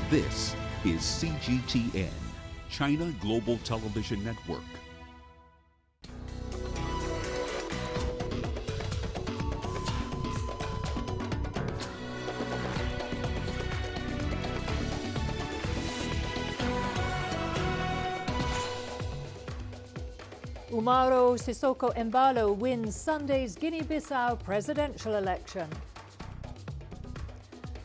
This is CGTN, China Global Television Network. Umaro Sissoco Embalo wins Sunday's Guinea-Bissau presidential election.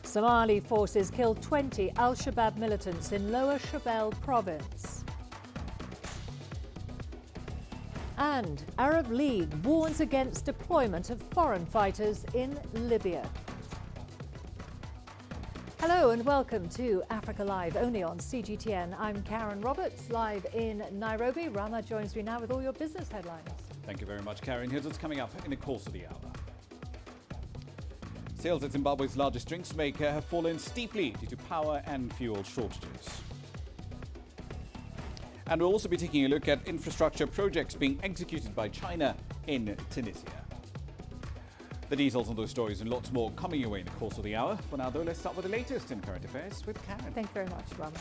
Somali forces killed 20 al-Shabaab militants in Lower Shabelle province. And Arab League warns against deployment of foreign fighters in Libya. Hello and welcome to Africa Live, only on CGTN. I'm Karen Roberts, live in Nairobi. Rama joins me now with all your business headlines. Thank you very much, Karen. Here's what's coming up in the course of the hour. Sales at Zimbabwe's largest drinks maker have fallen steeply due to power and fuel shortages. And we'll also be taking a look at infrastructure projects being executed by China in Tunisia. The details on those stories and lots more coming your way in the course of the hour. For now, though, let's start with the latest in current affairs with Karen. Thank you very much, Rama.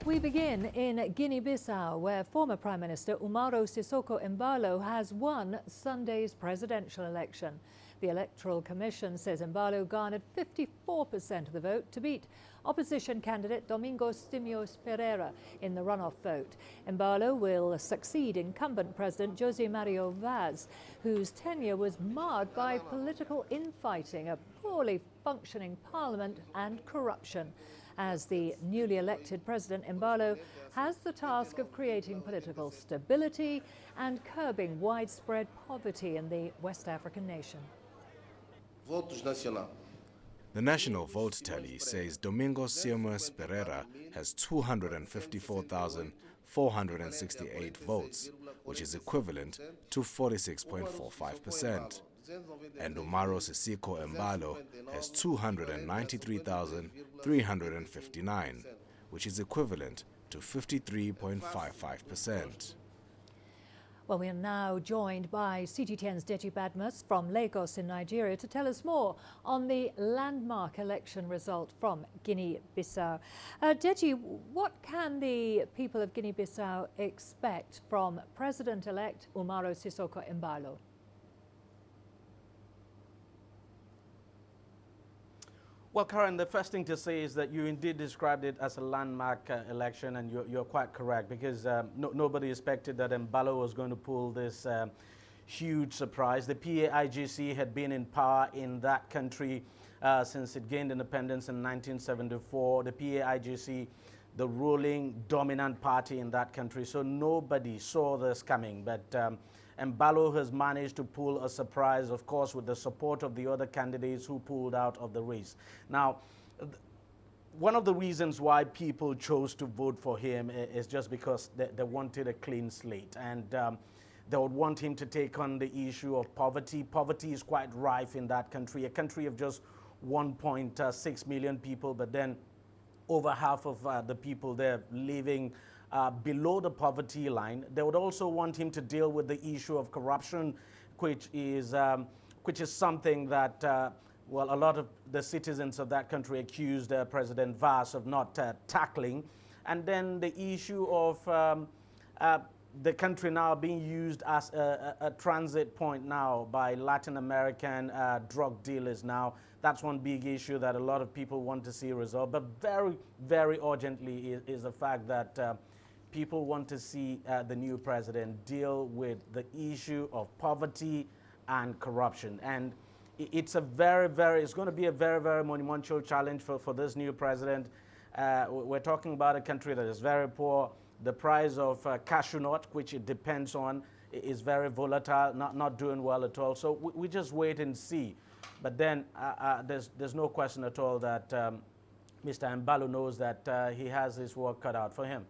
We begin in Guinea-Bissau, where former Prime Minister Umaro Sissoco Embalo has won Sunday's presidential election. The Electoral Commission says Embalo garnered 54% of the vote to beat opposition candidate Domingos Simios Pereira in the runoff vote. Embalo will succeed incumbent President José Mario Vaz, whose tenure was marred by political infighting, a poorly functioning parliament and corruption. As the newly elected President, Embalo has the task of creating political stability and curbing widespread poverty in the West African nation. The national vote tally says Domingos Simios Pereira has 254,468 votes, which is equivalent to 46.45%. And Umaro Sissoco Embalo has 293,359, which is equivalent to 53.55%. Well, we are now joined by CGTN's Deji Badmus from Lagos in Nigeria to tell us more on the landmark election result from Guinea-Bissau. Deji, what can the people of Guinea-Bissau expect from President-elect Umaro Sissoco Embalo? Well, Karen, the first thing to say is that you indeed described it as a landmark election, and you're quite correct, because nobody expected that Embalo was going to pull this huge surprise. The PAIGC had been in power in that country since it gained independence in 1974. The PAIGC, the ruling dominant party in that country, so nobody saw this coming. But Embalo has managed to pull a surprise, of course, with the support of the other candidates who pulled out of the race. Now, one of the reasons why people chose to vote for him is just because they wanted a clean slate, and they would want him to take on the issue of poverty. Poverty is quite rife in that country, a country of just 1.6 million people, but then over half of the people there living below the poverty line. They would also want him to deal with the issue of corruption, which is something that, well, a lot of the citizens of that country accused President Vaz of not tackling. And then the issue of the country now being used as a transit point now by Latin American drug dealers now. That's one big issue that a lot of people want to see resolved. But very, very urgently is the fact that people want to see the new president deal with the issue of poverty and corruption. And it's going to be a very, very monumental challenge for this new president. We're talking about a country that is very poor. The price of cashew nut, which it depends on, is very volatile, not doing well at all. So we just wait and see. But then there's no question at all that Mr. Embalo knows that he has his work cut out for him.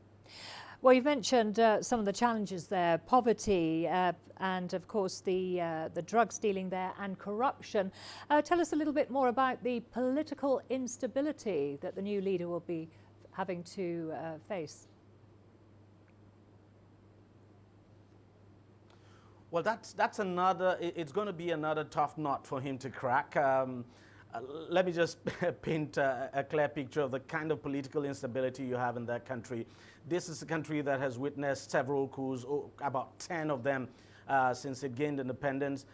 Well, you've mentioned some of the challenges there, poverty and, of course, the drug dealing there and corruption. Tell us a little bit more about the political instability that the new leader will be having to face. Well, that's another, it's going to be another tough nut for him to crack. let me just paint a clear picture of the kind of political instability you have in that country. This is a country that has witnessed several coups, about 10 of them since it gained independence.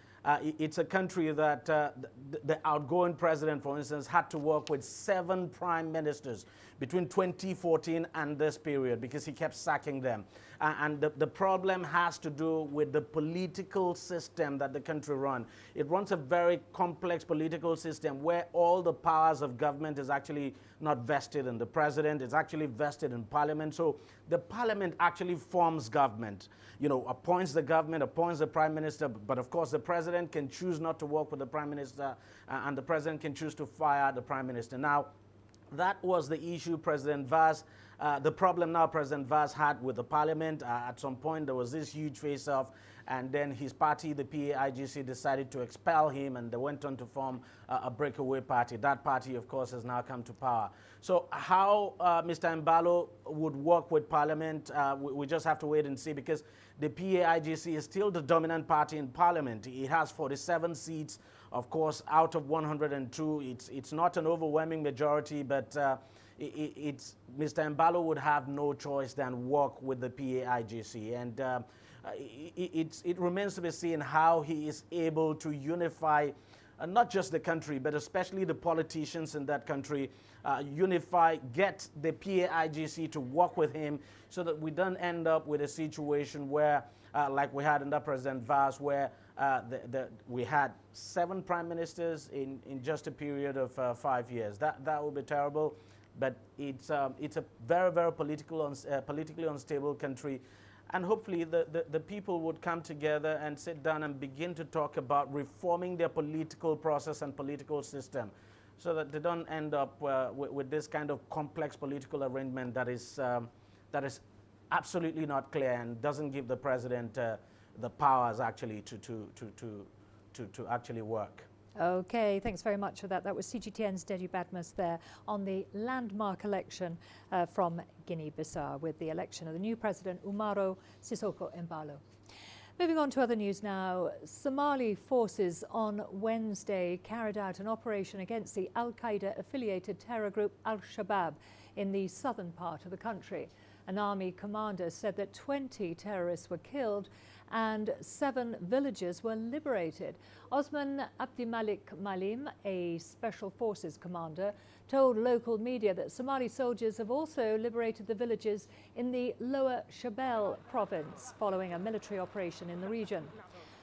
It's a country that the outgoing president, for instance, had to work with 7 prime ministers between 2014 and this period because he kept sacking them. And the problem has to do with the political system that the country runs. It runs a very complex political system where all the powers of government is actually not vested in the president, it's actually vested in parliament. So the parliament actually forms government, you know, appoints the government, appoints the prime minister, but of course the president can choose not to work with the prime minister, and the president can choose to fire the prime minister. Now, that was the issue President Vaz, the problem now President Vaz had with the parliament. At some point there was this huge face-off, and then his party, the PAIGC, decided to expel him, and they went on to form a breakaway party. That party, of course, has now come to power. So how Mr. Embalo would work with parliament, we just have to wait and see, because the PAIGC is still the dominant party in parliament. It has 47 seats, of course, out of 102. It's not an overwhelming majority, but Mr. Embalo would have no choice than work with the PAIGC. And it remains to be seen how he is able to unify not just the country, but especially the politicians in that country, get the PAIGC to work with him so that we don't end up with a situation where, like we had under President Vaz, where we had 7 prime ministers in just a period of 5 years. That would be terrible, but it's a very, very politically unstable country. And hopefully the people would come together and sit down and begin to talk about reforming their political process and political system so that they don't end up with this kind of complex political arrangement that is absolutely not clear and doesn't give the president the powers actually to actually work. Okay, thanks very much for that. That was CGTN's Deji Badmus there on the landmark election from Guinea-Bissau, with the election of the new president, Umaro Sissoco Embalo. Moving on to other news now. Somali forces on Wednesday carried out an operation against the Al-Qaeda-affiliated terror group Al-Shabaab in the southern part of the country. An army commander said that 20 terrorists were killed and 7 villages were liberated. Osman Abdimalik Malim, a special forces commander, told local media that Somali soldiers have also liberated the villages in the Lower Shabelle province following a military operation in the region.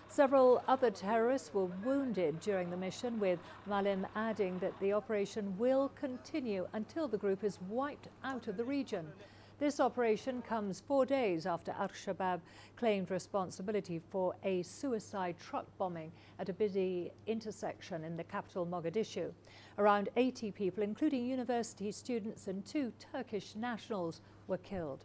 Several other terrorists were wounded during the mission, with Malim adding that the operation will continue until the group is wiped out of the region. This operation comes 4 days after Al-Shabaab claimed responsibility for a suicide truck bombing at a busy intersection in the capital Mogadishu. Around 80 people, including university students and 2 Turkish nationals, were killed.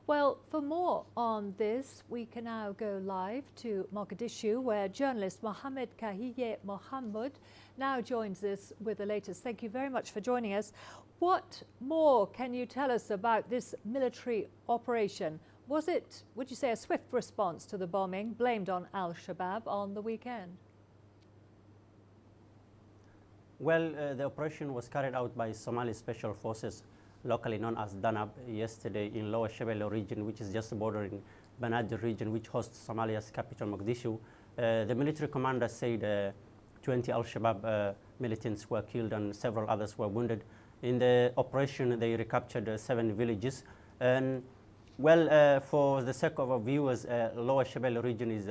Well, for more on this, we can now go live to Mogadishu, where journalist Mohammed Kahiye Mohammed now joins us with the latest. Thank you very much for joining us. What more can you tell us about this military operation? Was it, would you say, a swift response to the bombing blamed on Al-Shabaab on the weekend? Well, the operation was carried out by Somali Special Forces, locally known as Danab, yesterday in Lower Shabelle region, which is just bordering Banadr region, which hosts Somalia's capital, Mogadishu. The military commander said 20 Al-Shabaab militants were killed and several others were wounded. In the operation, they recaptured 7 villages. And well, for the sake of our viewers, Lower Shabelle region is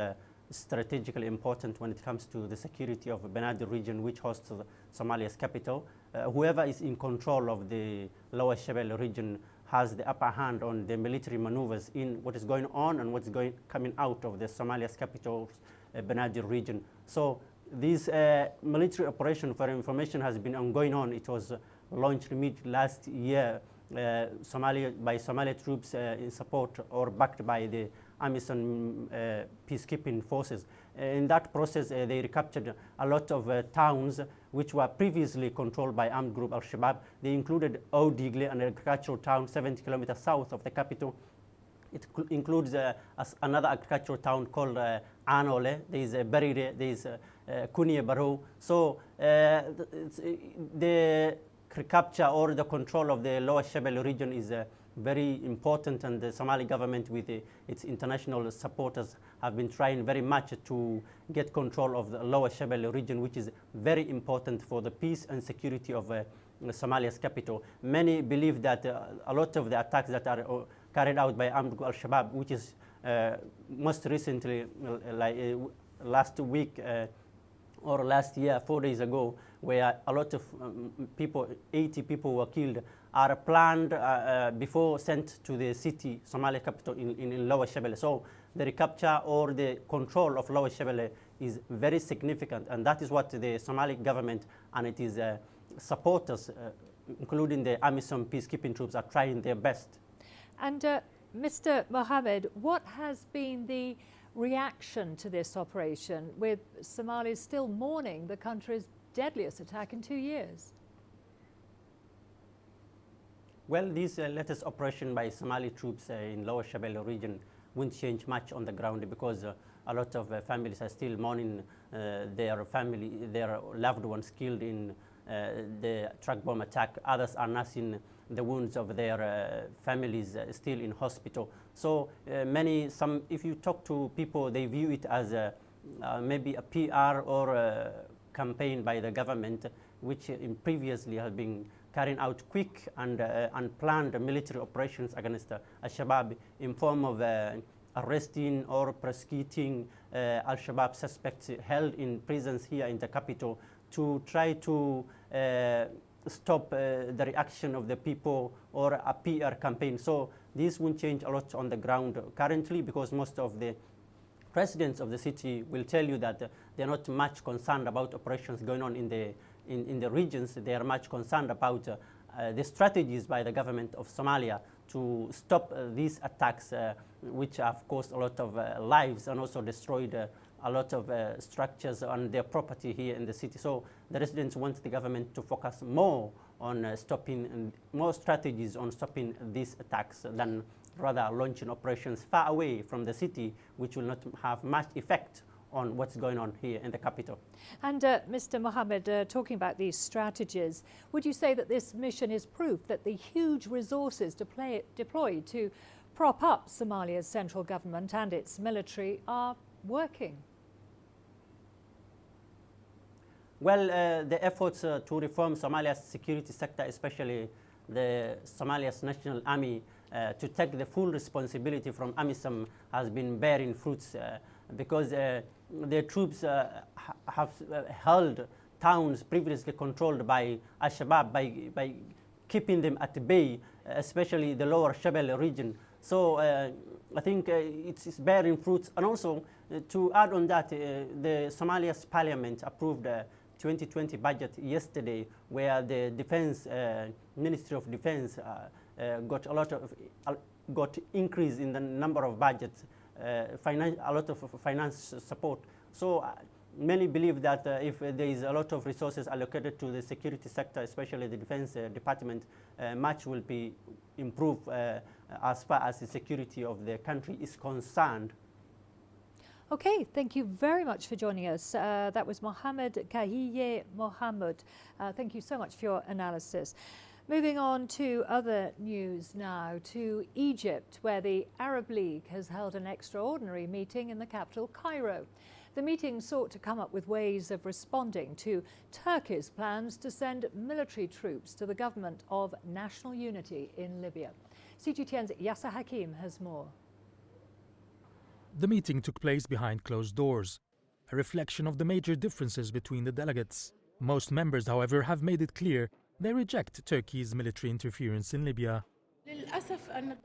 strategically important when it comes to the security of Banadr region, which hosts Somalia's capital. Whoever is in control of the Lower Shabelle region has the upper hand on the military maneuvers in what is going on and what's coming out of the Somalia's capital's Banadr region. So this military operation, for information, has been ongoing on. It was launched mid last year by Somali troops in support or backed by the AMISOM peacekeeping forces. In that process, they recaptured a lot of towns which were previously controlled by armed group Al-Shabaab. They included Odigle, an agricultural town 70 kilometers south of the capital. It includes another agricultural town called Anole. There is Berire, there is Guinea-Bissau. So the recapture or the control of the Lower Shabelle region is very important, and the Somali government with its international supporters have been trying very much to get control of the Lower Shabelle region, which is very important for the peace and security of Somalia's capital. Many believe that a lot of the attacks that are carried out by armed group Al-Shabaab, which is most recently, last week or last year, 4 days ago, where a lot of people, 80 people were killed, are planned before sent to the city, Somalia capital in Lower Shabelle. So the recapture or the control of Lower Shabelle is very significant, and that is what the Somali government and its supporters, including the AMISOM peacekeeping troops, are trying their best. And Mr. Mohammed, what has been the reaction to this operation, with Somalis still mourning the country's deadliest attack in 2 years? Well, this latest operation by Somali troops in Lower Shabelle region won't change much on the ground, because a lot of families are still mourning their loved ones killed in the truck bomb attack. Others are nursing the wounds of their families still in hospital. So if you talk to people, they view it as maybe a PR or a campaign by the government, which previously has been carrying out quick and unplanned military operations against Al-Shabaab in form of arresting or prosecuting Al-Shabaab suspects held in prisons here in the capital, to try to stop the reaction of the people, or a PR campaign. So this won't change a lot on the ground currently, because most of the residents of the city will tell you that they're not much concerned about operations going on in the regions. They are much concerned about the strategies by the government of Somalia to stop these attacks, which have caused a lot of lives and also destroyed a lot of structures on their property here in the city. So the residents want the government to focus more on stopping, more strategies on stopping these attacks, than rather launching operations far away from the city, which will not have much effect on what's going on here in the capital. And Mr. Mohammed, talking about these strategies, would you say that this mission is proof that the huge resources deployed to prop up Somalia's central government and its military are working? Well, the efforts to reform Somalia's security sector, especially the Somalia's National Army, to take the full responsibility from AMISOM, has been bearing fruits, because the troops have held towns previously controlled by Al-Shabaab by keeping them at bay, especially the Lower Shabelle region. So I think it's bearing fruits. And also, to add on that, the Somalia's parliament approved 2020 budget yesterday, where the defense Ministry of Defense got increase in the number of budgets, a lot of finance support. So many believe that if there is a lot of resources allocated to the security sector, especially the defense department, much will be improved as far as the security of the country is concerned. Okay, thank you very much for joining us. That was Mohammed Kahiye Mohammed. Thank you so much for your analysis. Moving on to other news now, to Egypt, where the Arab League has held an extraordinary meeting in the capital, Cairo. The meeting sought to come up with ways of responding to Turkey's plans to send military troops to the government of national unity in Libya. CGTN's Yasser Hakim has more. The meeting took place behind closed doors, a reflection of the major differences between the delegates. Most members, however, have made it clear they reject Turkey's military interference in Libya.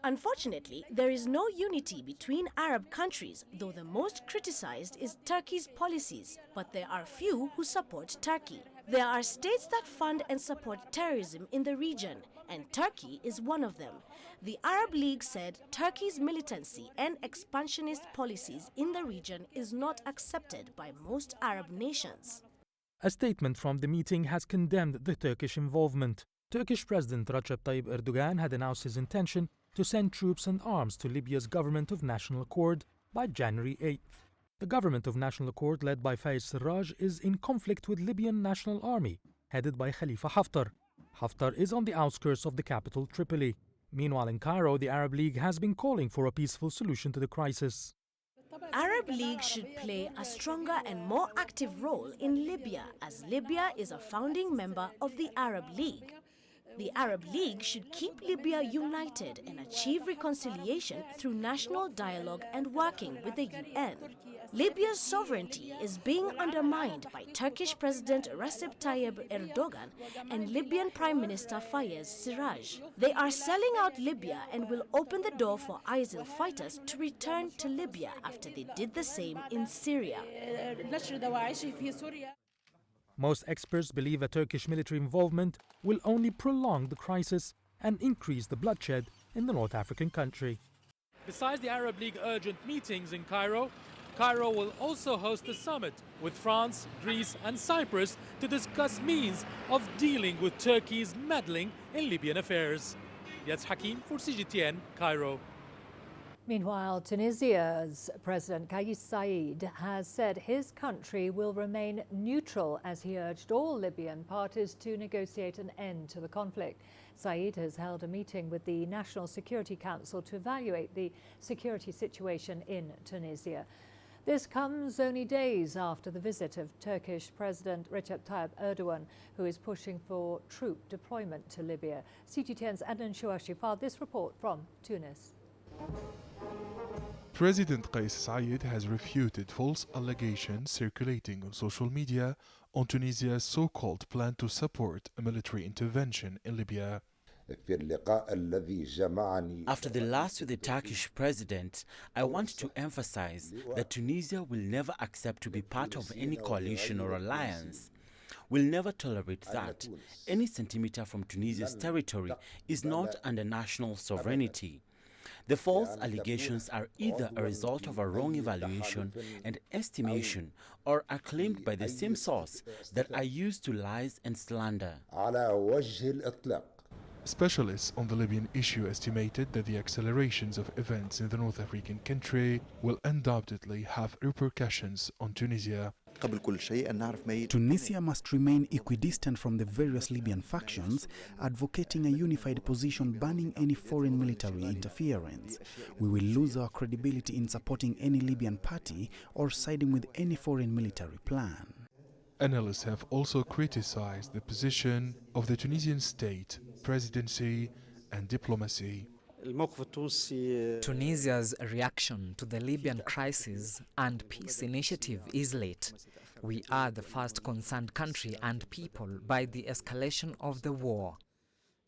Unfortunately, there is no unity between Arab countries, though the most criticized is Turkey's policies, but there are few who support Turkey. There are states that fund and support terrorism in the region, and Turkey is one of them. The Arab League said Turkey's militancy and expansionist policies in the region is not accepted by most Arab nations. A statement from the meeting has condemned the Turkish involvement. Turkish President Recep Tayyip Erdogan had announced his intention to send troops and arms to Libya's government of national accord by January 8th. The government of national accord led by Fayez Sarraj is in conflict with Libyan National Army, headed by Khalifa Haftar. Haftar is on the outskirts of the capital, Tripoli. Meanwhile, in Cairo, the Arab League has been calling for a peaceful solution to the crisis. Arab League should play a stronger and more active role in Libya, as Libya is a founding member of the Arab League. The Arab League should keep Libya united and achieve reconciliation through national dialogue and working with the UN. Libya's sovereignty is being undermined by Turkish President Recep Tayyip Erdogan and Libyan Prime Minister Fayez Sarraj. They are selling out Libya and will open the door for ISIL fighters to return to Libya after they did the same in Syria. Most experts believe a Turkish military involvement will only prolong the crisis and increase the bloodshed in the North African country. Besides the Arab League urgent meetings in Cairo, Cairo will also host a summit with France, Greece and Cyprus to discuss means of dealing with Turkey's meddling in Libyan affairs. Yats Hakim for CGTN, Cairo. Meanwhile, Tunisia's President Kais Saied has said his country will remain neutral as he urged all Libyan parties to negotiate an end to the conflict. Saied has held a meeting with the National Security Council to evaluate the security situation in Tunisia. This comes only days after the visit of Turkish President Recep Tayyip Erdogan, who is pushing for troop deployment to Libya. CGTN's Adnan Chouachi filed this report from Tunis. President Kais Saied has refuted false allegations circulating on social media on Tunisia's so-called plan to support a military intervention in Libya. After the last with the Turkish president, I want to emphasize that Tunisia will never accept to be part of any coalition or alliance. We'll never tolerate that. Any centimeter from Tunisia's territory is not under national sovereignty. The false allegations are either a result of a wrong evaluation and estimation or are claimed by the same source that are used to lies and slander. Specialists on the Libyan issue estimated that the accelerations of events in the North African country will undoubtedly have repercussions on Tunisia. Tunisia must remain equidistant from the various Libyan factions, advocating a unified position banning any foreign military interference. We will lose our credibility in supporting any Libyan party or siding with any foreign military plan. Analysts have also criticized the position of the Tunisian state, presidency and diplomacy. Tunisia's reaction to the Libyan crisis and peace initiative is late. We are the first concerned country and people by the escalation of the war.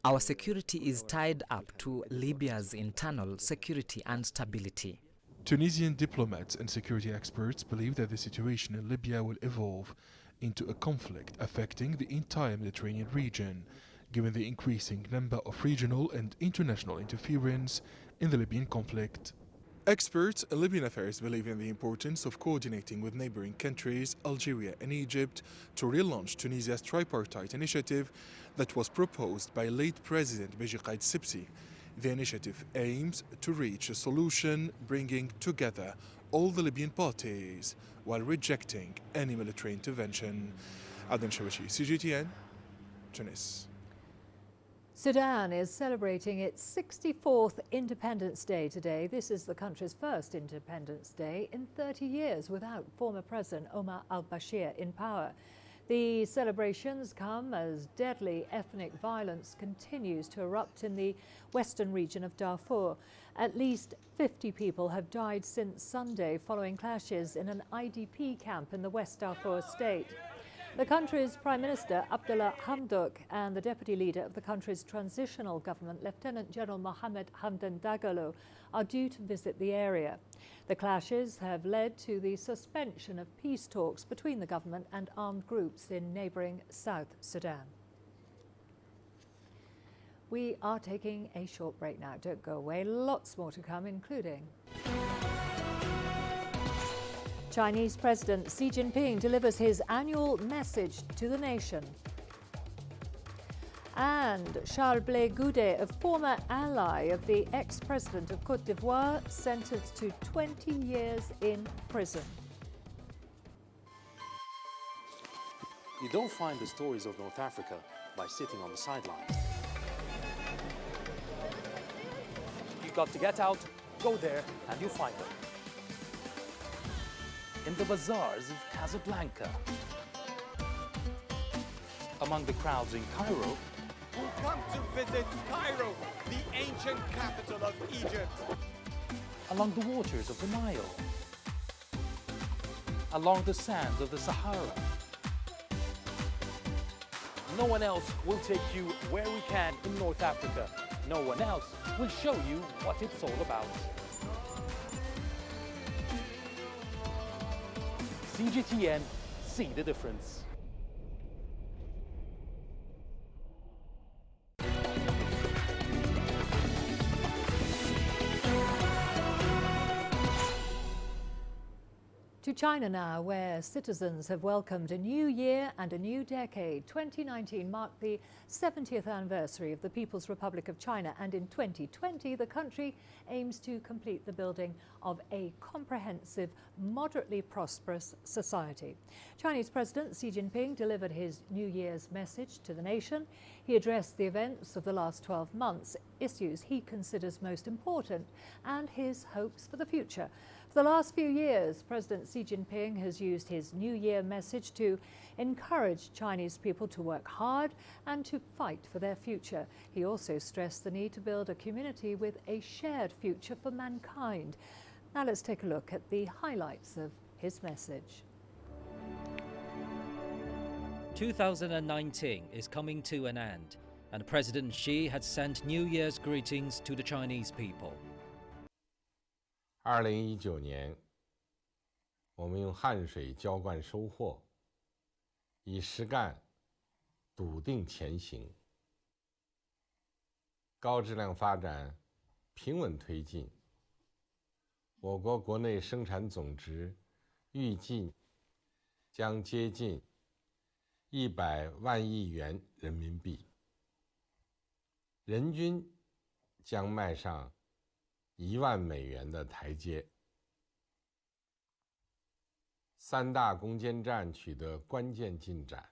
Our security is tied up to Libya's internal security and stability. Tunisian diplomats and security experts believe that the situation in Libya will evolve into a conflict affecting the entire Mediterranean region, given the increasing number of regional and international interference in the Libyan conflict. Experts in Libyan affairs believe in the importance of coordinating with neighboring countries, Algeria and Egypt, to relaunch Tunisia's tripartite initiative that was proposed by late President Beji Caid Sibsi. The initiative aims to reach a solution bringing together all the Libyan parties while rejecting any military intervention. Adnan Chouachi, CGTN, Tunis. Sudan is celebrating its 64th Independence Day today. This is the country's first Independence Day in 30 years without former President Omar al-Bashir in power. The celebrations come as deadly ethnic violence continues to erupt in the western region of Darfur. At least 50 people have died since Sunday following clashes in an IDP camp in the West Darfur state. The country's Prime Minister, Abdullah Hamdok, and the deputy leader of the country's transitional government, Lieutenant General Mohamed Hamdan Dagalo, are due to visit the area. The clashes have led to the suspension of peace talks between the government and armed groups in neighbouring South Sudan. We are taking a short break now. Don't go away. Lots more to come, including Chinese President Xi Jinping delivers his annual message to the nation. And Charles Blé Goudet, a former ally of the ex-president of Côte d'Ivoire, sentenced to 20 years in prison. You don't find the stories of North Africa by sitting on the sidelines. You've got to get out, go there, and you'll find them. In the bazaars of Casablanca, among the crowds in Cairo, who come to visit Cairo, the ancient capital of Egypt. Along the waters of the Nile, along the sands of the Sahara. No one else will take you where we can in North Africa. No one else will show you what it's all about. CGTN, see the difference. To China now, where citizens have welcomed a new year and a new decade. 2019 marked the 70th anniversary of the People's Republic of China, and in 2020 the country aims to complete the building of a comprehensive, moderately prosperous society. Chinese President Xi Jinping delivered his New Year's message to the nation. He addressed the events of the last 12 months, issues he considers most important, and his hopes for the future. For the last few years, President Xi Jinping has used his New Year message to encourage Chinese people to work hard and to fight for their future. He also stressed the need to build a community with a shared future for mankind. Now let's take a look at the highlights of his message. 2019 is coming to an end, and President Xi had sent New Year's greetings to the Chinese people. 2019年，我们用汗水浇灌收获，以实干笃定前行，高质量发展平稳推进。我国国内生产总值预计将接近100万亿元人民币，人均将迈上1万美元的台阶。三大攻坚战取得关键进展。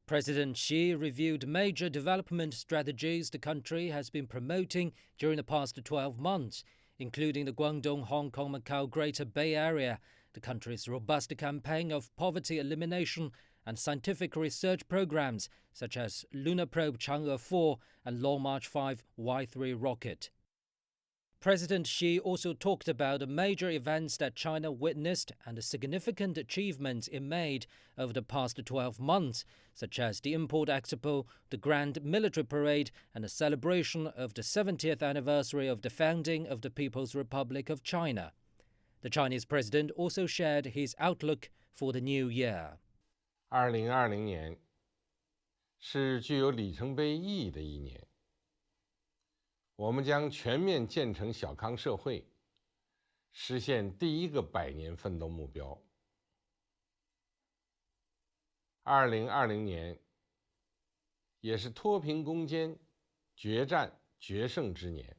President Xi reviewed major development strategies the country has been promoting during the past 12 months, including the Guangdong-Hong Kong-Macau Greater Bay Area, the country's robust campaign of poverty elimination and scientific research programs such as Lunar Probe Chang'e 4 and Long March 5 Y3 rocket. President Xi also talked about the major events that China witnessed and the significant achievements it made over the past 12 months, such as the Import Expo, the Grand Military Parade, and the celebration of the 70th anniversary of the founding of the People's Republic of China. The Chinese president also shared his outlook for the new year. 2020年是具有里程碑意义的一年。 我们将全面建成小康社会，实现第一个100年奋斗目标。2020年也是脱贫攻坚、决战决胜之年。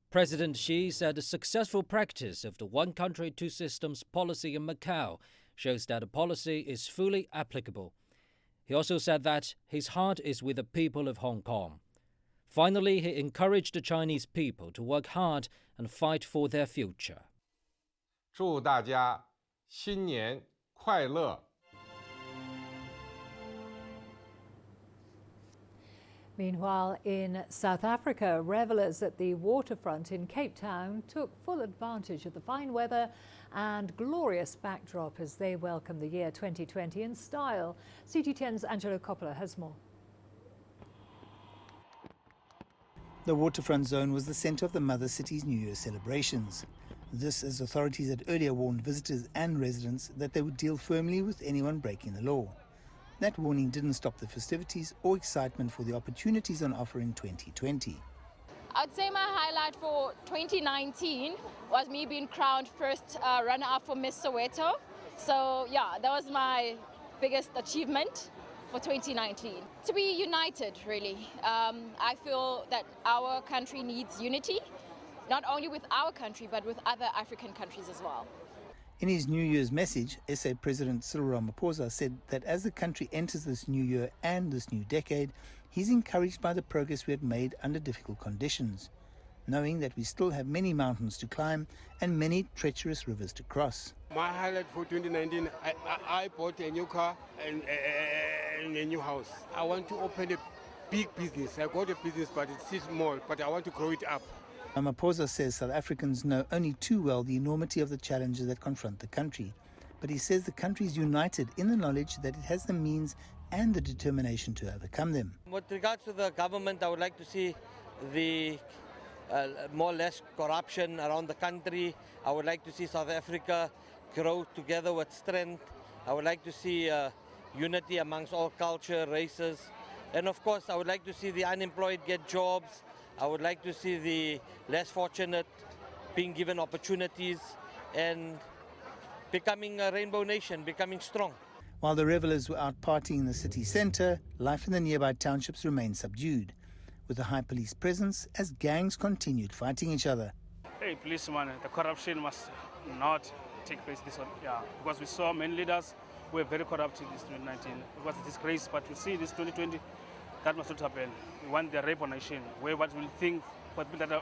President Xi said the successful practice of the one country, two systems policy in Macau shows that the policy is fully applicable. He also said that his heart is with the people of Hong Kong. Finally, he encouraged the Chinese people to work hard and fight for their future. 祝大家新年快乐！ Meanwhile, in South Africa, revellers at the waterfront in Cape Town took full advantage of the fine weather and glorious backdrop as they welcomed the year 2020 in style. CGTN's Angelo Coppola has more. The waterfront zone was the centre of the mother city's New Year celebrations. This as authorities had earlier warned visitors and residents that they would deal firmly with anyone breaking the law. That warning didn't stop the festivities or excitement for the opportunities on offer in 2020. I'd say my highlight for 2019 was me being crowned first runner-up for Miss Soweto. So yeah, that was my biggest achievement for 2019. To be united, really. I feel that our country needs unity, not only with our country, but with other African countries as well. In his New Year's message, SA President Cyril Ramaphosa said that as the country enters this new year and this new decade, he's encouraged by the progress we have made under difficult conditions, knowing that we still have many mountains to climb and many treacherous rivers to cross. My highlight for 2019, I bought a new car and a new house. I want to open a big business. I got a business, but it's small, but I want to grow it up. Ramaphosa says South Africans know only too well the enormity of the challenges that confront the country. But he says the country is united in the knowledge that it has the means and the determination to overcome them. With regards to the government, I would like to see the more or less corruption around the country. I would like to see South Africa grow together with strength. I would like to see unity amongst all culture, races. And of course, I would like to see the unemployed get jobs. I would like to see the less fortunate being given opportunities and becoming a rainbow nation, becoming strong. While the revelers were out partying in the city centre, life in the nearby townships remained subdued, with a high police presence as gangs continued fighting each other. Hey, policeman, the corruption must not take place this one. Yeah, because we saw many leaders who were very corrupt in this 2019. It was a disgrace, but we see this 2020, that must not happen. We want the rainbow nation, where what we think for people that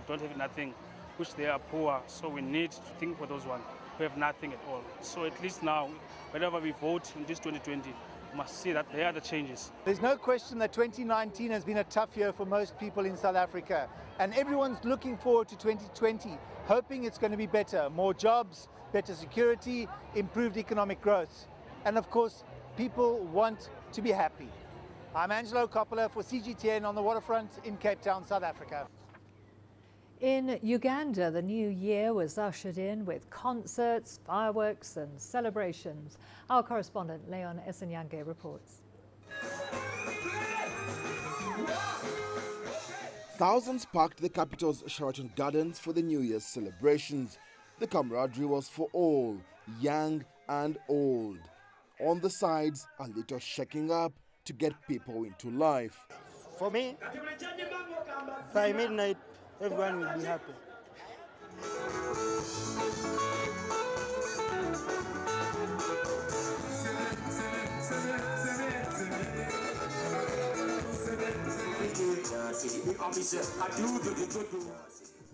don't have nothing, which they are poor. So we need to think for those ones who have nothing at all. So at least now, whenever we vote in this 2020, we must see that there are the changes. There's no question that 2019 has been a tough year for most people in South Africa. And everyone's looking forward to 2020, hoping it's going to be better. More jobs, better security, improved economic growth. And of course, people want to be happy. I'm Angelo Coppola for CGTN on the waterfront in Cape Town, South Africa. In Uganda, the new year was ushered in with concerts, fireworks and celebrations. Our correspondent Leon Esenyange reports. Thousands packed the capital's Sheraton Gardens for the New Year's celebrations. The camaraderie was for all, young and old. On the sides, a little shaking up to get people into life. For me, by midnight, everyone will be happy.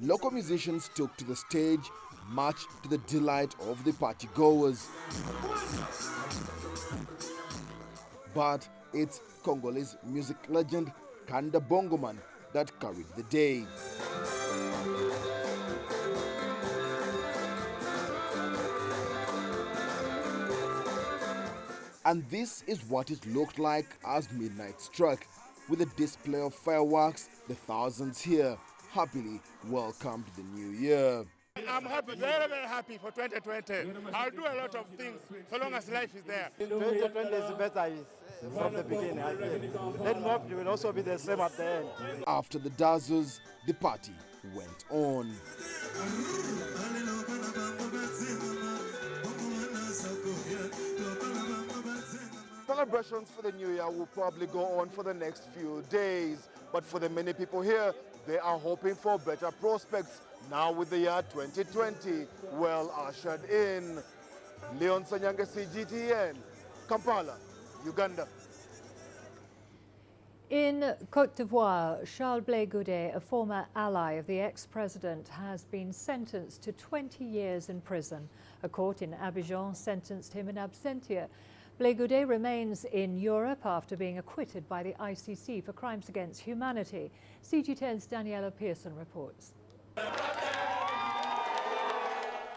Local musicians took to the stage, much to the delight of the partygoers. But it's Congolese music legend Kanda Bongoman that carried the day. And this is what it looked like as midnight struck. With a display of fireworks, the thousands here happily welcomed the new year. I'm happy, very, very happy for 2020. I'll do a lot of things so long as life is there. 2020 is better from the beginning, I think. Let me hope it will also be the same at the end. After the dazzles, the party went on. Celebrations for the new year will probably go on for the next few days. But for the many people here, they are hoping for better prospects now with the year 2020 well ushered in. Leon Sanyanga, CGTN, Kampala, Uganda. In Côte d'Ivoire, Charles Blé Goudet, a former ally of the ex-president, has been sentenced to 20 years in prison. A court in Abidjan sentenced him in absentia. Blé Goudet remains in Europe after being acquitted by the ICC for crimes against humanity. CG10's Daniela Pearson reports.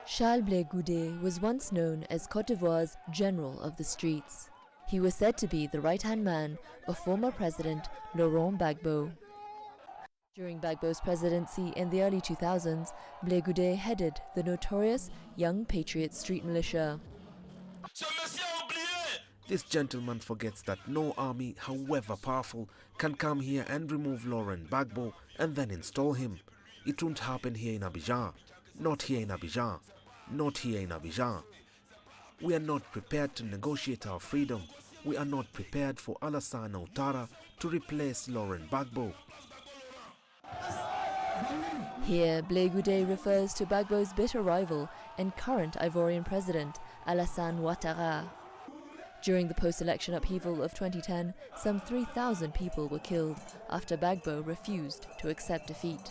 Charles Blé Goudet was once known as Côte d'Ivoire's General of the Streets. He was said to be the right-hand man of former President Laurent Gbagbo. During Gbagbo's presidency in the early 2000s, Blé Goudet headed the notorious Young Patriot street militia. This gentleman forgets that no army, however powerful, can come here and remove Laurent Gbagbo and then install him. It won't happen here in Abidjan. Not here in Abidjan. Not here in Abidjan. We are not prepared to negotiate our freedom. We are not prepared for Alassane Ouattara to replace Laurent Gbagbo. Here, Blé Goudé refers to Gbagbo's bitter rival and current Ivorian president, Alassane Ouattara. During the post-election upheaval of 2010, some 3,000 people were killed after Gbagbo refused to accept defeat.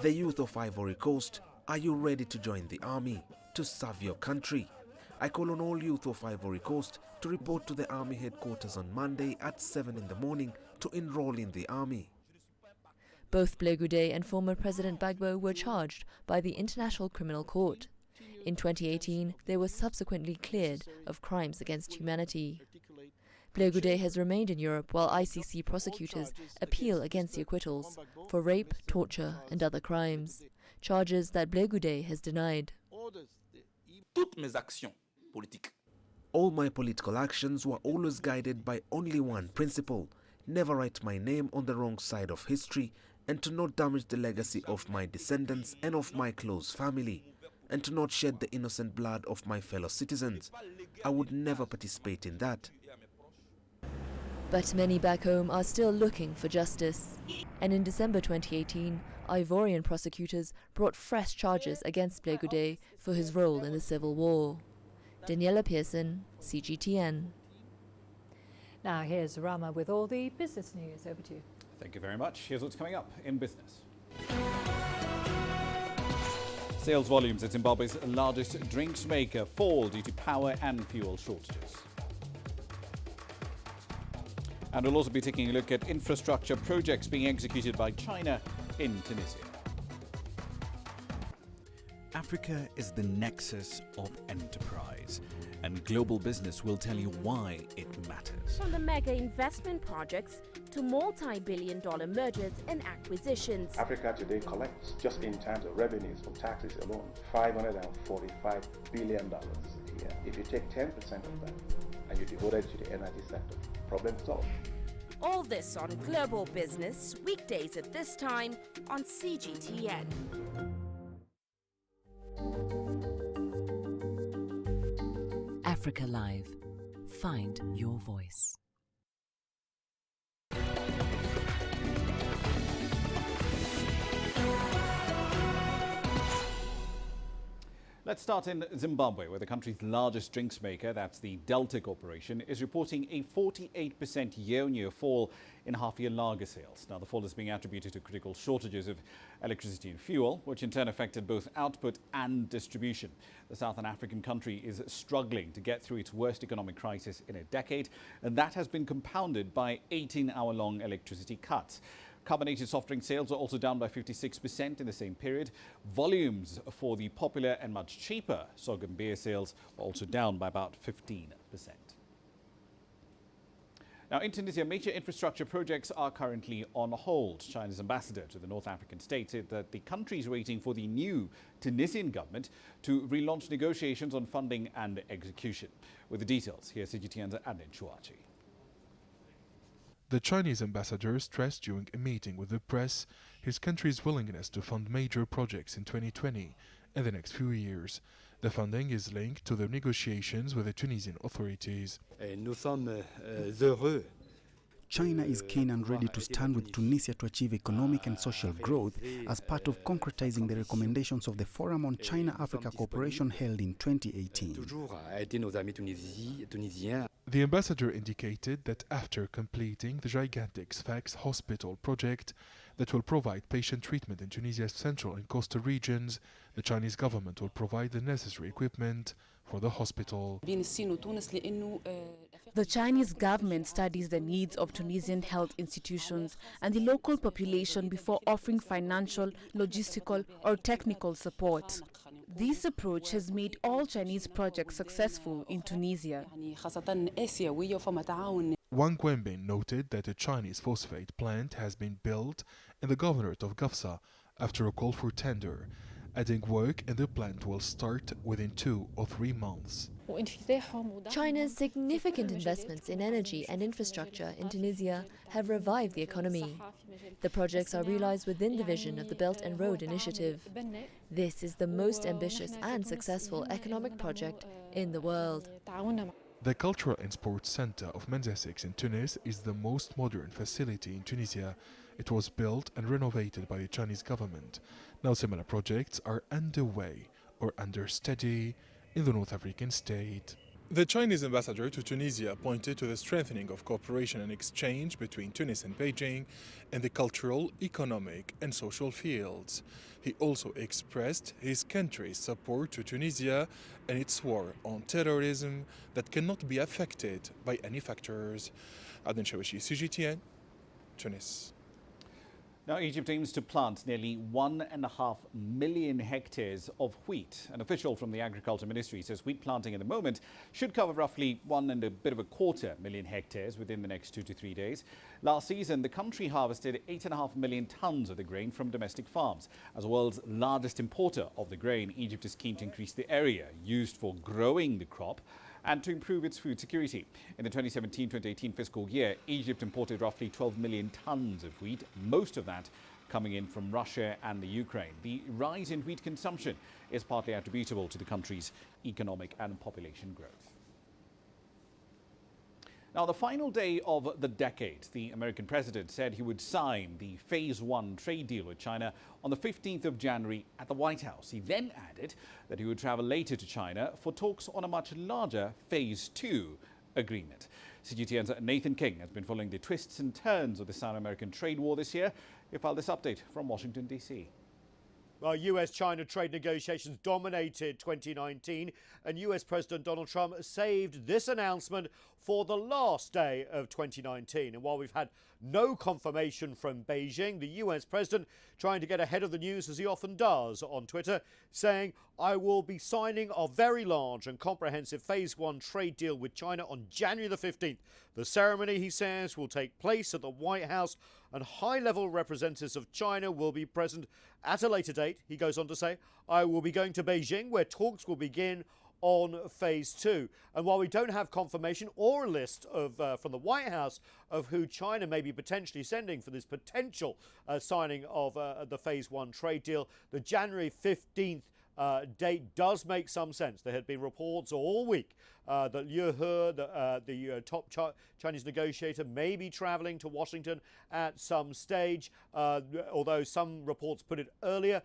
The youth of Ivory Coast, are you ready to join the army, to serve your country? I call on all youth of Ivory Coast to report to the army headquarters on Monday at 7 in the morning to enroll in the army. Both Blé Goudé and former President Gbagbo were charged by the International Criminal Court. In 2018, they were subsequently cleared of crimes against humanity. Blé Goudé has remained in Europe while ICC prosecutors appeal against the acquittals for rape, torture and other crimes, charges that Blé Goudé has denied. All my political actions were always guided by only one principle: never write my name on the wrong side of history, and to not damage the legacy of my descendants and of my close family, and to not shed the innocent blood of my fellow citizens. I would never participate in that. But many back home are still looking for justice. And in December 2018, Ivorian prosecutors brought fresh charges against Blé Goudé for his role in the civil war. Daniela Pearson, CGTN. Now here's Rama with all the business news. Over to you. Thank you very much. Here's what's coming up in business. Sales volumes at Zimbabwe's largest drinks maker fall due to power and fuel shortages. And we'll also be taking a look at infrastructure projects being executed by China in Tunisia. Africa is the nexus of enterprise, and global business will tell you why it matters. From the mega investment projects to multi-billion-dollar mergers and acquisitions. Africa today collects, just in terms of revenues from taxes alone, $545 billion a year. If you take 10% of that and you devote it to the energy sector, problem solved. All this on Global Business, weekdays at this time on CGTN. Africa Live. Find your voice. Let's start in Zimbabwe, where the country's largest drinks maker, that's the Delta Corporation, is reporting a 48% year-on-year fall in half-year lager sales. Now, the fall is being attributed to critical shortages of electricity and fuel, which in turn affected both output and distribution. The Southern African country is struggling to get through its worst economic crisis in a decade, and that has been compounded by 18-hour-long electricity cuts. Carbonated soft drink sales are also down by 56% in the same period. Volumes for the popular and much cheaper sorghum beer sales are also down by about 15%. Now, in Tunisia, major infrastructure projects are currently on hold. China's ambassador to the North African state said that the country is waiting for the new Tunisian government to relaunch negotiations on funding and execution. With the details, here's CGTN's Anin Chouachi. The Chinese ambassador stressed during a meeting with the press his country's willingness to fund major projects in 2020 and the next few years. The funding is linked to the negotiations with the Tunisian authorities. China is keen and ready to stand with Tunisia to achieve economic and social growth as part of concretizing the recommendations of the Forum on China-Africa Cooperation held in 2018. The ambassador indicated that after completing the gigantic Sfax hospital project that will provide patient treatment in Tunisia's central and coastal regions, the Chinese government will provide the necessary equipment for the hospital. The Chinese government studies the needs of Tunisian health institutions and the local population before offering financial, logistical or technical support. This approach has made all Chinese projects successful in Tunisia. Wang Wenbin noted that a Chinese phosphate plant has been built in the governorate of Gafsa after a call for tender, adding work and the plant will start within 2 or 3 months. China's significant investments in energy and infrastructure in Tunisia have revived the economy. The projects are realized within the vision of the Belt and Road Initiative. This is the most ambitious and successful economic project in the world. The Cultural and Sports Center of Menzesix in Tunis is the most modern facility in Tunisia. It was built and renovated by the Chinese government. Now similar projects are underway or under study in the North African state. The Chinese ambassador to Tunisia pointed to the strengthening of cooperation and exchange between Tunis and Beijing in the cultural, economic and social fields. He also expressed his country's support to Tunisia and its war on terrorism that cannot be affected by any factors. Adnan Shawishi, CGTN, Tunis. Now, Egypt aims to plant nearly 1.5 million hectares of wheat. An official from the Agriculture Ministry says wheat planting at the moment should cover roughly 1.25 million hectares within the next 2 to 3 days. Last season, the country harvested 8.5 million tons of the grain from domestic farms. As the world's largest importer of the grain, Egypt is keen to increase the area used for growing the crop and to improve its food security. In the 2017-2018 fiscal year, Egypt imported roughly 12 million tons of wheat, most of that coming in from Russia and the Ukraine. The rise in wheat consumption is partly attributable to the country's economic and population growth. Now, the final day of the decade, the American president said he would sign the Phase 1 trade deal with China on the 15th of January at the White House. He then added that he would travel later to China for talks on a much larger Phase 2 agreement. CGTN's Nathan King has been following the twists and turns of the Sino-American trade war this year. He filed this update from Washington, D.C. Well, US-China trade negotiations dominated 2019, and US President Donald Trump saved this announcement for the last day of 2019. And while we've had no confirmation from Beijing, the US President trying to get ahead of the news, as he often does on Twitter, saying, "I will be signing a very large and comprehensive Phase 1 trade deal with China on January the 15th. The ceremony," he says, "will take place at the White House, and high-level representatives of China will be present at a later date." He goes on to say, "I will be going to Beijing, where talks will begin on Phase 2. And while we don't have confirmation or a list of from the White House of who China may be potentially sending for this potential signing of the Phase 1 trade deal, the January 15th date does make some sense. There had been reports all week that Liu He, the top Chinese negotiator, may be traveling to Washington at some stage, although some reports put it earlier.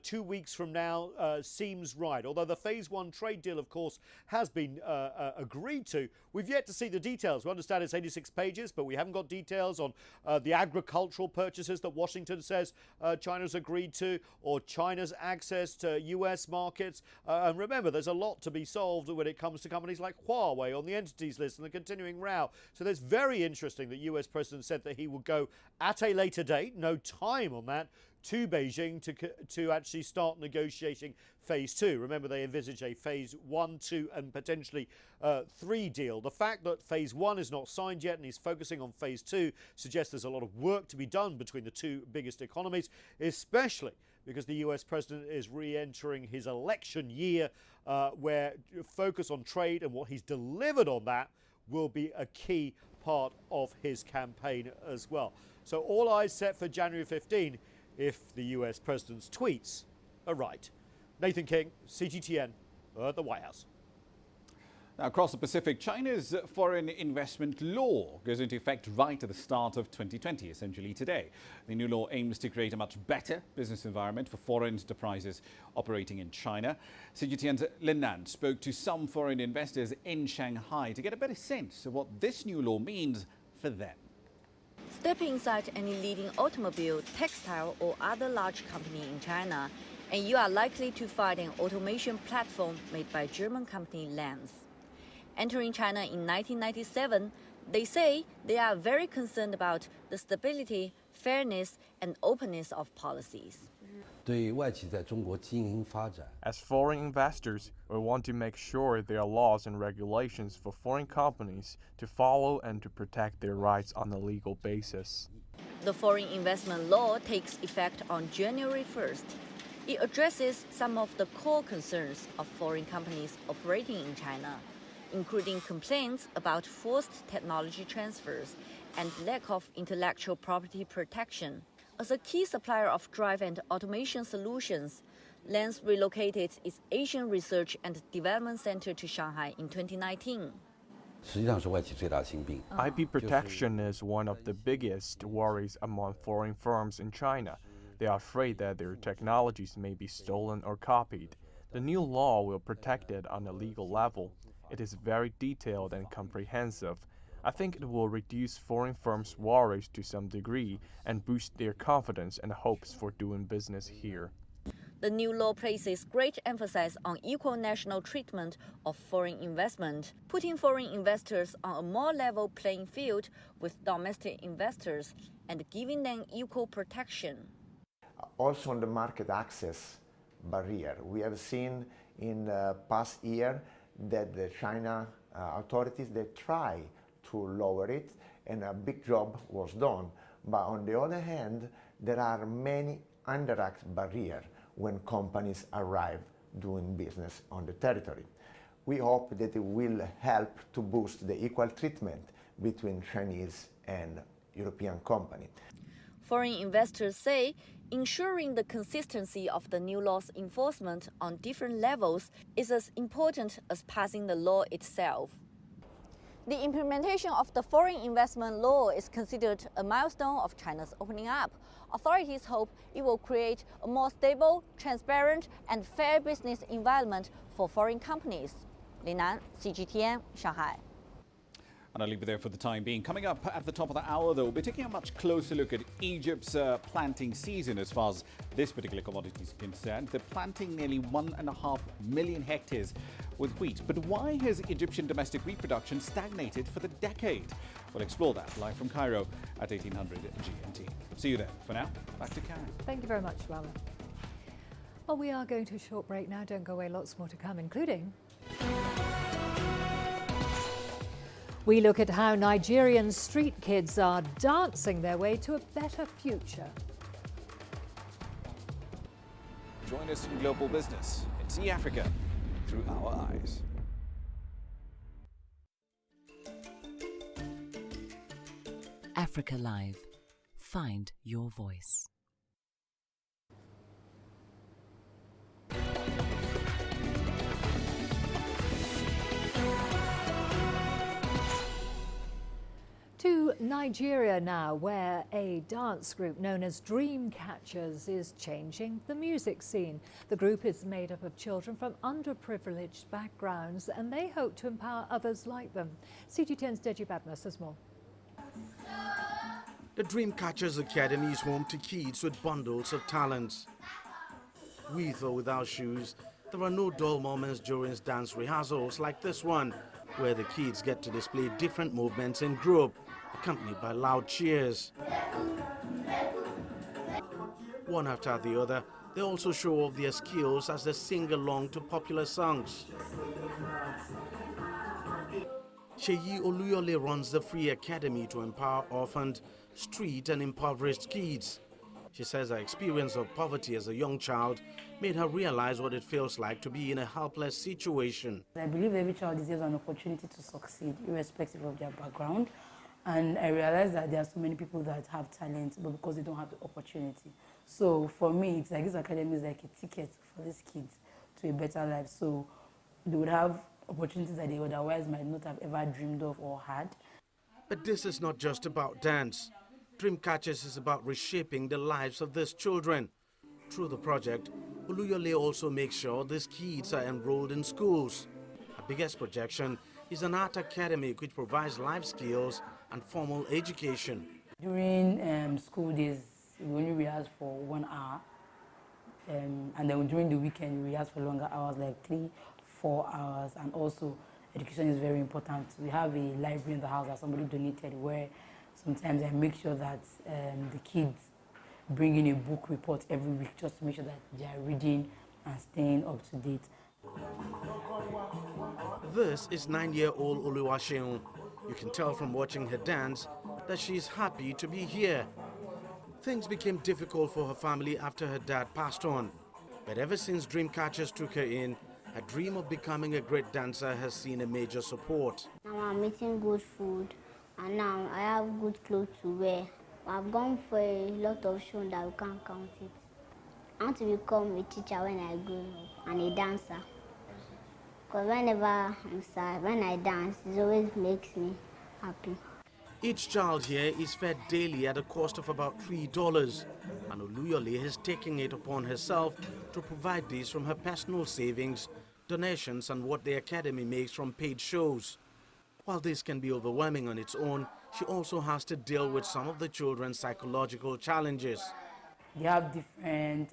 2 weeks from now seems right. Although the Phase 1 trade deal, of course, has been agreed to, we've yet to see the details. We understand it's 86 pages, but we haven't got details on the agricultural purchases that Washington says China's agreed to, or China's access to US markets. And remember, there's a lot to be solved when it comes to companies like Huawei on the entities list and the continuing row. So that's very interesting that US President said that he would go at a later date, no time on that, to Beijing to actually start negotiating Phase 2. Remember, they envisage a Phase 1, 2 and potentially 3 deal. The fact that Phase 1 is not signed yet and he's focusing on Phase 2 suggests there's a lot of work to be done between the two biggest economies, especially because the US president is re-entering his election year, where focus on trade and what he's delivered on that will be a key part of his campaign as well. So all eyes set for January 15 if the US president's tweets are right. Nathan King, CGTN, at the White House. Now, across the Pacific, China's foreign investment law goes into effect right at the start of 2020, essentially today. The new law aims to create a much better business environment for foreign enterprises operating in China. CGTN's Lin Nan spoke to some foreign investors in Shanghai to get a better sense of what this new law means for them. Step inside any leading automobile, textile or other large company in China, and you are likely to find an automation platform made by German company Lens. Entering China in 1997, they say they are very concerned about the stability, fairness and openness of policies. As foreign investors, we want to make sure there are laws and regulations for foreign companies to follow and to protect their rights on a legal basis. The foreign investment law takes effect on January 1st. It addresses some of the core concerns of foreign companies operating in China, including complaints about forced technology transfers and lack of intellectual property protection. As a key supplier of drive and automation solutions, Lens relocated its Asian Research and Development Center to Shanghai in 2019. IP protection is one of the biggest worries among foreign firms in China. They are afraid that their technologies may be stolen or copied. The new law will protect it on a legal level. It is very detailed and comprehensive. I think it will reduce foreign firms' worries to some degree and boost their confidence and hopes for doing business here. The new law places great emphasis on equal national treatment of foreign investment, putting foreign investors on a more level playing field with domestic investors and giving them equal protection. Also on the market access barrier, we have seen in the past year that the China authorities, they try to lower it, and a big job was done. But on the other hand, there are many indirect barriers when companies arrive doing business on the territory. We hope that it will help to boost the equal treatment between Chinese and European companies. Foreign investors say ensuring the consistency of the new law's enforcement on different levels is as important as passing the law itself. The implementation of the foreign investment law is considered a milestone of China's opening up. Authorities hope it will create a more stable, transparent, and fair business environment for foreign companies. Lin Nan, CGTN, Shanghai. And I'll leave it there for the time being. Coming up at the top of the hour, though, we'll be taking a much closer look at Egypt's planting season as far as this particular commodity is concerned. They're planting nearly 1.5 million hectares with wheat. But why has Egyptian domestic wheat production stagnated for the decade? We'll explore that live from Cairo at 1800 GMT. See you there. For now, back to Karen. Thank you very much, Rama. Well, we are going to a short break now. Don't go away. Lots more to come, including... We look at how Nigerian street kids are dancing their way to a better future. Join us in Global Business and see Africa through our eyes. Africa Live. Find your voice. To Nigeria now, where a dance group known as Dreamcatchers is changing the music scene. The group is made up of children from underprivileged backgrounds, and they hope to empower others like them. CGTN's Deji Badmus has more. The Dreamcatchers Academy is home to kids with bundles of talents. With or without shoes, there are no dull moments during dance rehearsals like this one, where the kids get to display different movements in group, accompanied by loud cheers. One after the other, they also show off their skills as they sing along to popular songs. Sheyi Oluyole runs the Free Academy to empower orphaned, street and impoverished kids. She says her experience of poverty as a young child made her realize what it feels like to be in a helpless situation. I believe every child deserves an opportunity to succeed, irrespective of their background. And I realized that there are so many people that have talent, but because they don't have the opportunity. So for me, it's like this academy is like a ticket for these kids to a better life. So they would have opportunities that they otherwise might not have ever dreamed of or had. But this is not just about dance. Dreamcatchers is about reshaping the lives of these children. Through the project, Oluyole also makes sure these kids are enrolled in schools. Her biggest projection is an art academy which provides life skills and formal education. During school days, we only rehearse for 1 hour. And then during the weekend, we rehearse for longer hours, like 3-4 hours. And also, education is very important. We have a library in the house that somebody donated, where sometimes I make sure that the kids bring in a book report every week just to make sure that they are reading and staying up to date. This is 9-year-old Oluwaseun. You can tell from watching her dance that she is happy to be here. Things became difficult for her family after her dad passed on. But ever since Dreamcatchers took her in, her dream of becoming a great dancer has seen a major support. Now I'm eating good food, and now I have good clothes to wear. I've gone for a lot of shows that we can't count it. I want to become a teacher when I grow up and a dancer. Because whenever I'm sad, when I dance, it always makes me happy. Each child here is fed daily at a cost of about $3, and Oluyole has taken it upon herself to provide these from her personal savings, donations, and what the academy makes from paid shows. While this can be overwhelming on its own, she also has to deal with some of the children's psychological challenges. They have different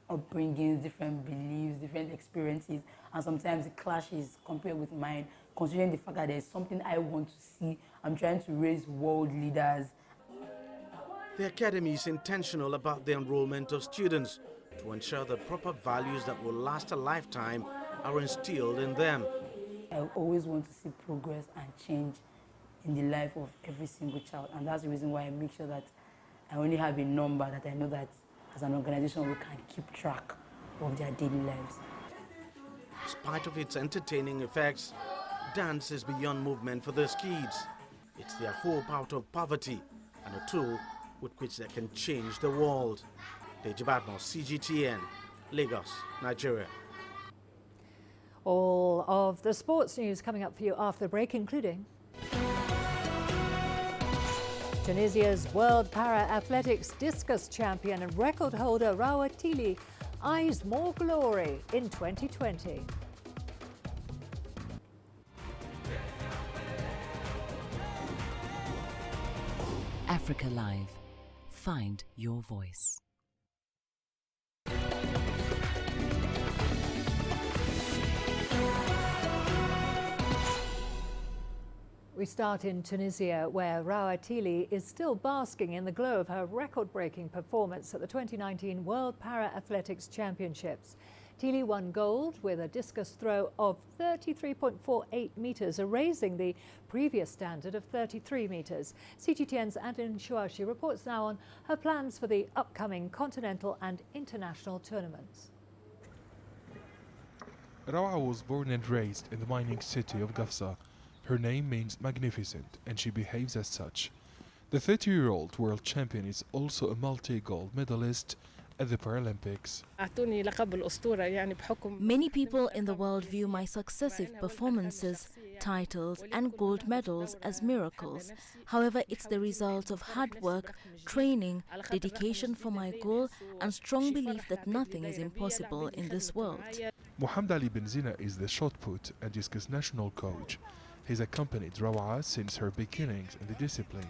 upbringings, different beliefs, different experiences, and sometimes it clashes compared with mine, considering the fact that there's something I want to see. I'm trying to raise world leaders. The academy is intentional about the enrollment of students to ensure the proper values that will last a lifetime are instilled in them. I always want to see progress and change in the life of every single child, and that's the reason why I make sure that I only have a number that I know that as an organization we can keep track of their daily lives. In spite of its entertaining effects, dance is beyond movement for these kids. It's their hope out of poverty and a tool with which they can change the world. Deji Badmo, CGTN, Lagos, Nigeria. All of the sports news coming up for you after the break, including Tunisia's World Para-Athletics discus champion and record holder Rawa Tili eyes more glory in 2020. Africa Live. Find your voice. We start in Tunisia, where Rawa Tili is still basking in the glow of her record-breaking performance at the 2019 World Para-Athletics Championships. Tili won gold with a discus throw of 33.48 metres, erasing the previous standard of 33 metres. CGTN's Adin Shuashi reports now on her plans for the upcoming continental and international tournaments. Rawa was born and raised in the mining city of Gafsa. Her name means magnificent, and she behaves as such. The 30-year-old world champion is also a multi-gold medalist at the Paralympics. Many people in the world view my successive performances, titles and gold medals as miracles. However, it's the result of hard work, training, dedication for my goal, and strong belief that nothing is impossible in this world. Mohamed Ali Benzina is the shot put and discus national coach. He's accompanied Rawa since her beginnings in the discipline,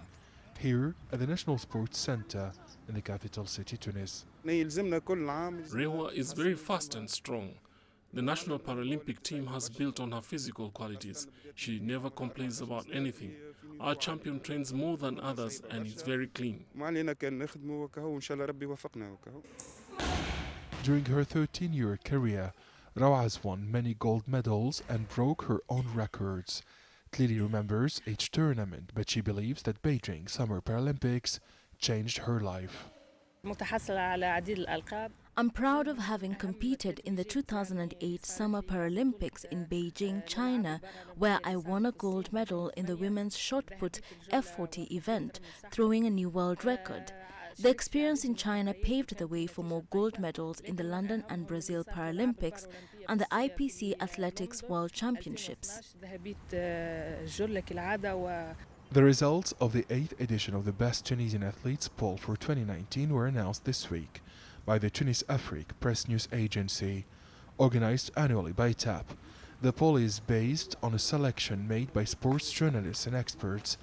here at the National Sports Center in the capital city, Tunis. Rawa is very fast and strong. The national Paralympic team has built on her physical qualities. She never complains about anything. Our champion trains more than others and is very clean. During her 13-year career, Rawa has won many gold medals and broke her own records. Tili remembers each tournament, but she believes that Beijing Summer Paralympics changed her life. I'm proud of having competed in the 2008 Summer Paralympics in Beijing, China, where I won a gold medal in the women's shot put F40 event, throwing a new world record. The experience in China paved the way for more gold medals in the London and Brazil Paralympics and the IPC Athletics World Championships. The results of the 8th edition of the Best Tunisian Athletes poll for 2019 were announced this week by the Tunis Afrique press news agency, organized annually by TAP. The poll is based on a selection made by sports journalists and experts.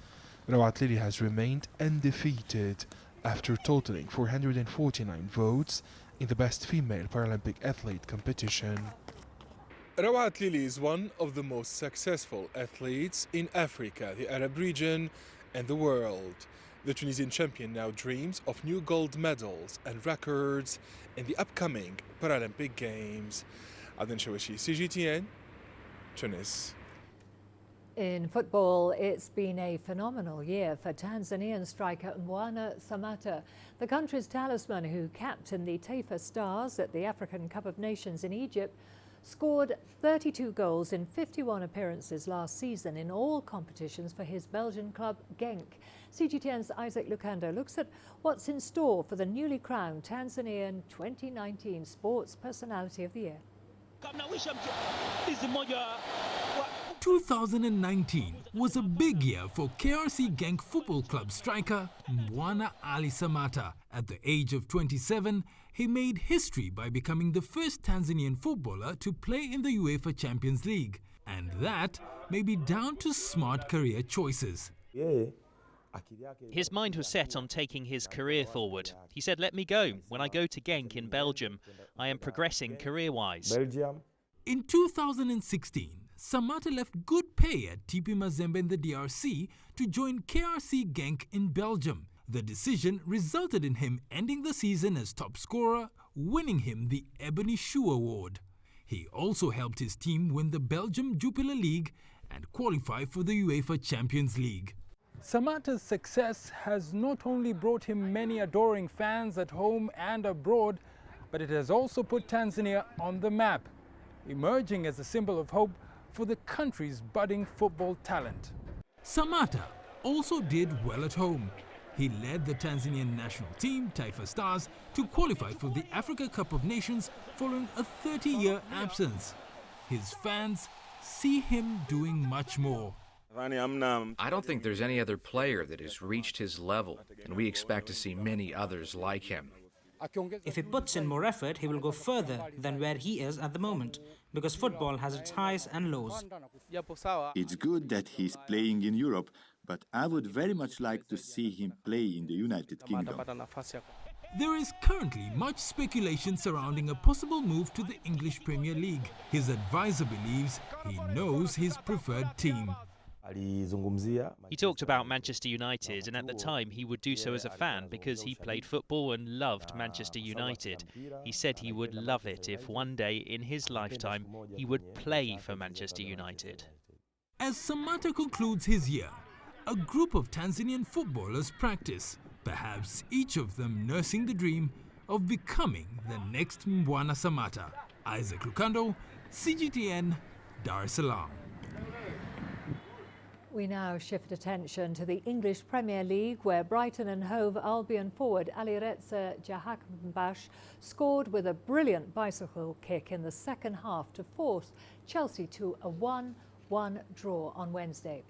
Rawa Tili has remained undefeated after totaling 449 votes in the Best Female Paralympic Athlete competition. Rawa Tili is one of the most successful athletes in Africa, the Arab region, and the world. The Tunisian champion now dreams of new gold medals and records in the upcoming Paralympic Games. Adin Shawashi, CGTN, Tunis. In football, it's been a phenomenal year for Tanzanian striker Mbwana Samatta. The country's talisman, who captained the Taifa Stars at the African Cup of Nations in Egypt, scored 32 goals in 51 appearances last season in all competitions for his Belgian club Genk. CGTN's Isaac Lukando looks at what's in store for the newly crowned Tanzanian 2019 Sports Personality of the Year. 2019 was a big year for KRC Genk Football Club striker Mbwana Ali Samata. At the age of 27, he made history by becoming the first Tanzanian footballer to play in the UEFA Champions League. And that may be down to smart career choices. His mind was set on taking his career forward. He said, "Let me go. When I go to Genk in Belgium, I am progressing career-wise." In 2016, Samata left good pay at TP Mazembe in the DRC to join KRC Genk in Belgium. The decision resulted in him ending the season as top scorer, winning him the Ebony Shoe Award. He also helped his team win the Belgium Jupiler League and qualify for the UEFA Champions League. Samata's success has not only brought him many adoring fans at home and abroad, but it has also put Tanzania on the map, emerging as a symbol of hope for the country's budding football talent. Samata also did well at home. He led the Tanzanian national team, Taifa Stars, to qualify for the Africa Cup of Nations following a 30-year absence. His fans see him doing much more. I don't think there's any other player that has reached his level, and we expect to see many others like him. If he puts in more effort, he will go further than where he is at the moment, because football has its highs and lows. It's good that he's playing in Europe, but I would very much like to see him play in the United Kingdom. There is currently much speculation surrounding a possible move to the English Premier League. His advisor believes he knows his preferred team. He talked about Manchester United, and at the time he would do so as a fan because he played football and loved Manchester United. He said he would love it if one day in his lifetime he would play for Manchester United. As Samata concludes his year, a group of Tanzanian footballers practice, perhaps each of them nursing the dream of becoming the next Mbwana Samata. Isaac Lukando, CGTN, Dar es Salaam. We now shift attention to the English Premier League, where Brighton and Hove Albion forward Alireza Jahanbakhsh scored with a brilliant bicycle kick in the second half to force Chelsea to a 1-1 draw on Wednesday.